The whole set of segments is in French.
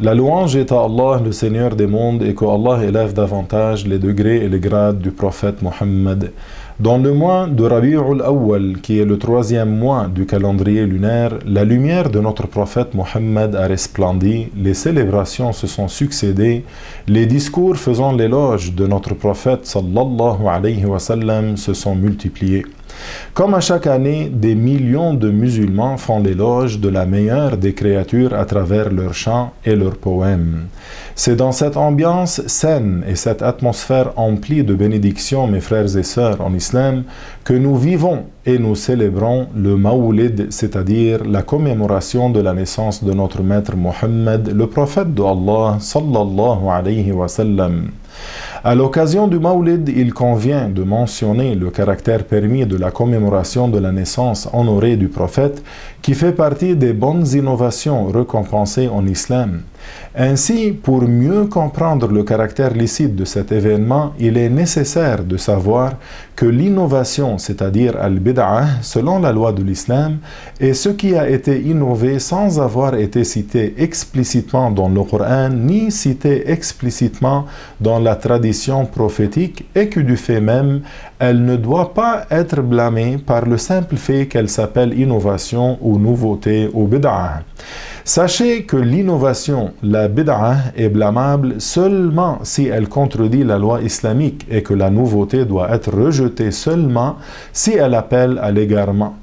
La louange est à Allah, le Seigneur des mondes, et que Allah élève davantage les degrés et les grades du prophète Mohammed. Dans le mois de Rabi'ul Awwal, qui est le 3e mois du calendrier lunaire, la lumière de notre prophète Mohammed a resplendi, les célébrations se sont succédées, les discours faisant l'éloge de notre prophète sallallahu alayhi wa sallam se sont multipliés. Comme à chaque année, des millions de musulmans font l'éloge de la meilleure des créatures à travers leurs chants et leurs poèmes. C'est dans cette ambiance saine et cette atmosphère emplie de bénédictions, mes frères et sœurs en islam, que nous vivons et nous célébrons le Mawlid, c'est-à-dire la commémoration de la naissance de notre maître Mohammed, le prophète de Allah sallallahu alayhi wa sallam. À l'occasion du Mawlid, il convient de mentionner le caractère permis de la commémoration de la naissance honorée du prophète, qui fait partie des bonnes innovations récompensées en islam. Ainsi, pour mieux comprendre le caractère licite de cet événement, il est nécessaire de savoir que l'innovation, c'est-à-dire al-bid'ah, selon la loi de l'islam, est ce qui a été innové sans avoir été cité explicitement dans le Coran, ni cité explicitement dans la tradition prophétique, et que du fait même, elle ne doit pas être blâmée par le simple fait qu'elle s'appelle innovation ou nouveauté ou bid'ah. Sachez que l'innovation, la bid'ah, est blâmable seulement si elle contredit la loi islamique et que la nouveauté doit être rejetée seulement si elle appelle à l'égarement.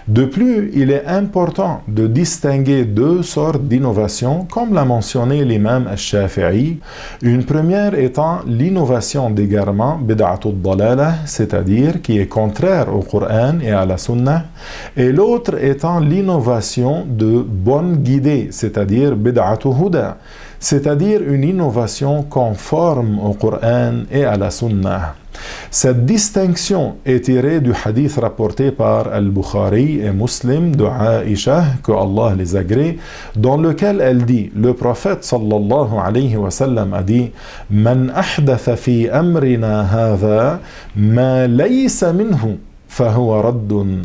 De plus, il est important de distinguer deux sortes d'innovations, comme l'a mentionné l'imam al-Shafi'i. Une première étant l'innovation d'égarement, bid'atul dalalah, c'est-à-dire qui est contraire au Coran et à la Sunna, et l'autre étant l'innovation de bonne guidée, c'est-à-dire bid'atul huda, c'est-à-dire une innovation conforme au Coran et à la Sunna. Cette distinction est tirée du hadith rapporté par Al-Bukhari et Muslim de Aïcha, que Allah les agrée, dans lequel elle dit, le prophète sallallahu alayhi wa sallam a dit « Man ahdatha fi amrina hadha ma laysa minhu »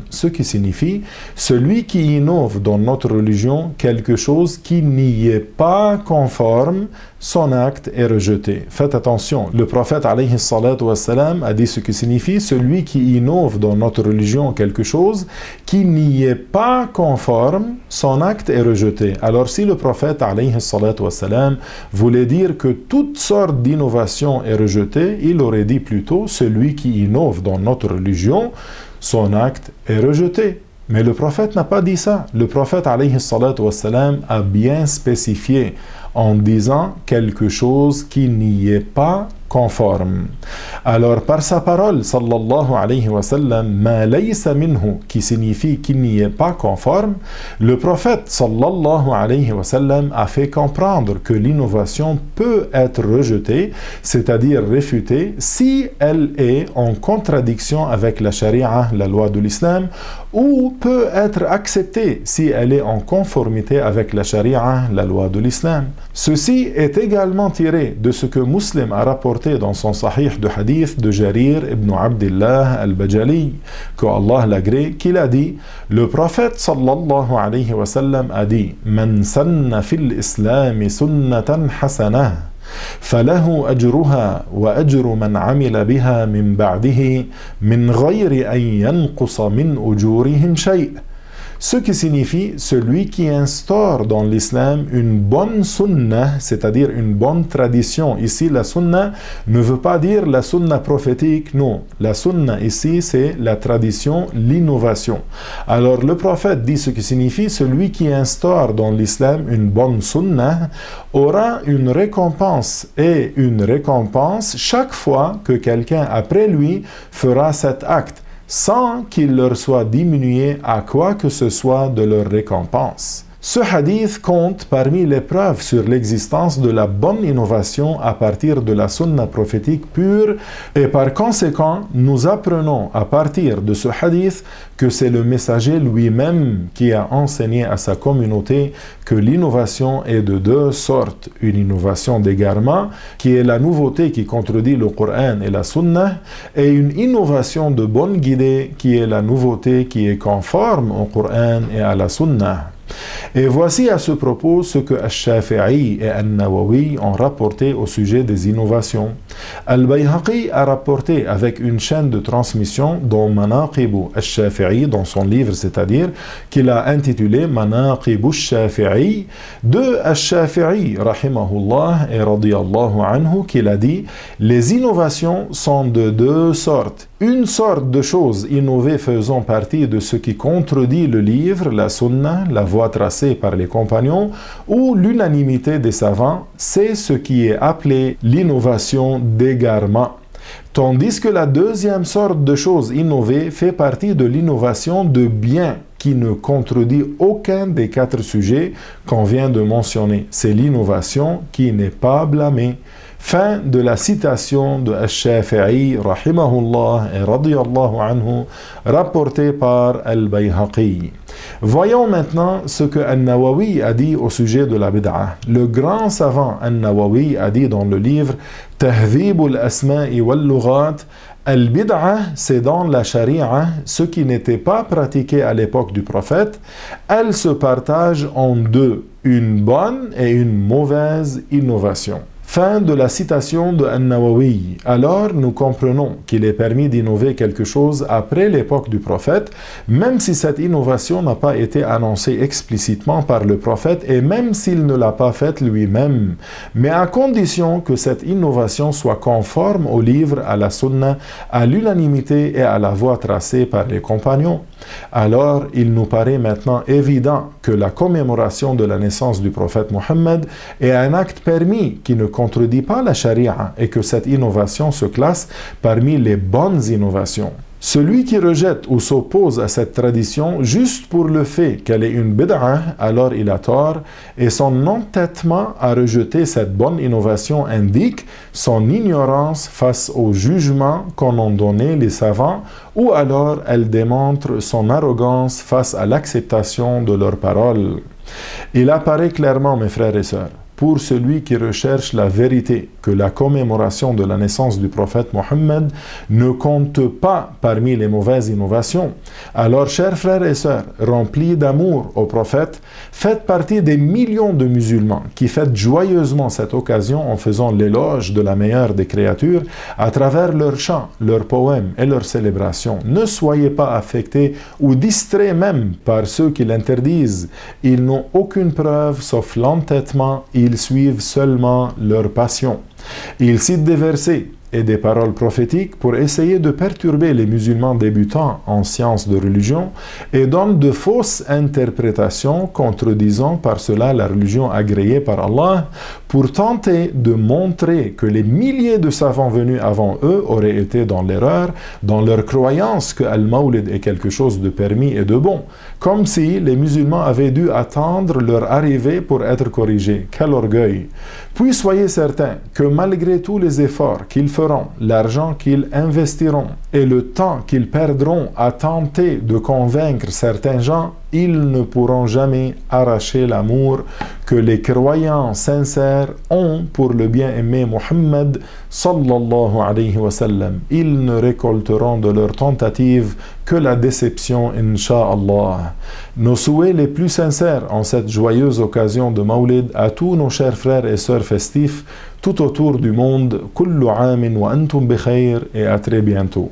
ce qui signifie celui qui innove dans notre religion quelque chose qui n'y est pas conforme, son acte est rejeté. Faites attention, le prophète alayhi salatu wassalam a dit ce qui signifie celui qui innove dans notre religion quelque chose qui n'y est pas conforme, son acte est rejeté. Alors si le prophète alayhi salatu wassalam voulait dire que toute sorte d'innovation est rejetée, il aurait dit plutôt celui qui innove dans notre religion, son acte est rejeté. Mais le prophète n'a pas dit ça. Le prophète alayhi salatu wassalam a bien spécifié en disant quelque chose qui n'y est pas conforme. Alors, par sa parole, sallallahu alayhi wa sallam, ma laysa minhu, qui signifie qu'il n'y est pas conforme, le prophète, sallallahu alayhi wa sallam, a fait comprendre que l'innovation peut être rejetée, c'est-à-dire réfutée, si elle est en contradiction avec la charia, la loi de l'islam, ou peut être acceptée si elle est en conformité avec la charia, la loi de l'islam. Ceci est également tiré de ce que Muslim a rapporté dans son sahih de hadith de Jarir ibn Abdullah al-Bajali, que Allah l'agrée, qu'il a dit, le prophète sallallahu alayhi wa sallam a dit, Man sanna fil islami sunnatan hasanah, فله أجرها وأجر من عمل بها من بعده من غير أن ينقص من أجورهم شيء. Ce qui signifie celui qui instaure dans l'islam une bonne sunna, c'est-à-dire une bonne tradition. Ici, la sunna ne veut pas dire la sunna prophétique, non. La sunna ici, c'est la tradition, l'innovation. Alors, le prophète dit ce qui signifie celui qui instaure dans l'islam une bonne sunna aura une récompense, et une récompense chaque fois que quelqu'un après lui fera cet acte, sans qu'il leur soit diminué à quoi que ce soit de leur récompense. Ce hadith compte parmi les preuves sur l'existence de la bonne innovation à partir de la sunna prophétique pure, et par conséquent, nous apprenons à partir de ce hadith que c'est le messager lui-même qui a enseigné à sa communauté que l'innovation est de deux sortes. Une innovation d'égarement, qui est la nouveauté qui contredit le Coran et la sunna, et une innovation de bonne guidée, qui est la nouveauté qui est conforme au Coran et à la sunna. Et voici à ce propos ce que Al-Shafi'i et Al-Nawawi ont rapporté au sujet des innovations. Al-Bayhaqi a rapporté avec une chaîne de transmission dont Manaqibu Al-Shafi'i, dans son livre, c'est-à-dire qu'il a intitulé Manaqibu Al-Shafi'i, de Al-Shafi'i, rahimahullah et radiyallahu anhu, qu'il a dit « Les innovations sont de deux sortes. Une sorte de choses innovées faisant partie de ce qui contredit le livre, la sunna, la voie tracée par les compagnons, ou l'unanimité des savants, c'est ce qui est appelé l'innovation d'égarement. Tandis que la deuxième sorte de choses innovées fait partie de l'innovation de bien, qui ne contredit aucun des quatre sujets qu'on vient de mentionner. C'est l'innovation qui n'est pas blâmée. » Fin de la citation de Al-Shafi'i, rahimahullah et radiyallahu anhu, rapportée par Al-Bayhaqi. Voyons maintenant ce que Al-Nawawi a dit au sujet de la bid'a. Le grand savant Al-Nawawi a dit dans le livre Tahdhib al-Asma'i wal-Lughat, Al-Bid'a, c'est dans la charia ce qui n'était pas pratiqué à l'époque du prophète. Elle se partage en deux, une bonne et une mauvaise innovation. Fin de la citation de An-Nawawi. Alors, nous comprenons qu'il est permis d'innover quelque chose après l'époque du prophète, même si cette innovation n'a pas été annoncée explicitement par le prophète et même s'il ne l'a pas faite lui-même, mais à condition que cette innovation soit conforme au livre, à la sunna, à l'unanimité et à la voie tracée par les compagnons. Alors, il nous paraît maintenant évident que la commémoration de la naissance du prophète Mohammed est un acte permis qui ne contredit pas la charia et que cette innovation se classe parmi les bonnes innovations. Celui qui rejette ou s'oppose à cette tradition juste pour le fait qu'elle est une bid'a, alors il a tort, et son entêtement à rejeter cette bonne innovation indique son ignorance face au jugement qu'en ont donné les savants, ou alors elle démontre son arrogance face à l'acceptation de leurs paroles. Il apparaît clairement, mes frères et sœurs, pour celui qui recherche la vérité, que la commémoration de la naissance du prophète Mohammed ne compte pas parmi les mauvaises innovations. Alors, chers frères et sœurs, remplis d'amour au prophète, faites partie des millions de musulmans qui fêtent joyeusement cette occasion en faisant l'éloge de la meilleure des créatures à travers leurs chants, leurs poèmes et leurs célébrations. Ne soyez pas affectés ou distraits même par ceux qui l'interdisent. Ils n'ont aucune preuve sauf l'entêtement. Ils suivent seulement leur passion. Ils citent des versets et des paroles prophétiques pour essayer de perturber les musulmans débutants en sciences de religion et donnent de fausses interprétations contredisant par cela la religion agréée par Allah pour tenter de montrer que les milliers de savants venus avant eux auraient été dans l'erreur, dans leur croyance que Al-Mawlid est quelque chose de permis et de bon, comme si les musulmans avaient dû attendre leur arrivée pour être corrigés. Quel orgueil! Puis soyez certains que malgré tous les efforts qu'ils feront, l'argent qu'ils investiront et le temps qu'ils perdront à tenter de convaincre certains gens, ils ne pourront jamais arracher l'amour que les croyants sincères ont pour le bien-aimé Muhammad sallallahu alayhi wa sallam. Ils ne récolteront de leur tentative que la déception, incha'Allah. Nos souhaits les plus sincères en cette joyeuse occasion de Mawlid à tous nos chers frères et sœurs festifs tout autour du monde. Kullu amin wa antum bi khair, et à très bientôt.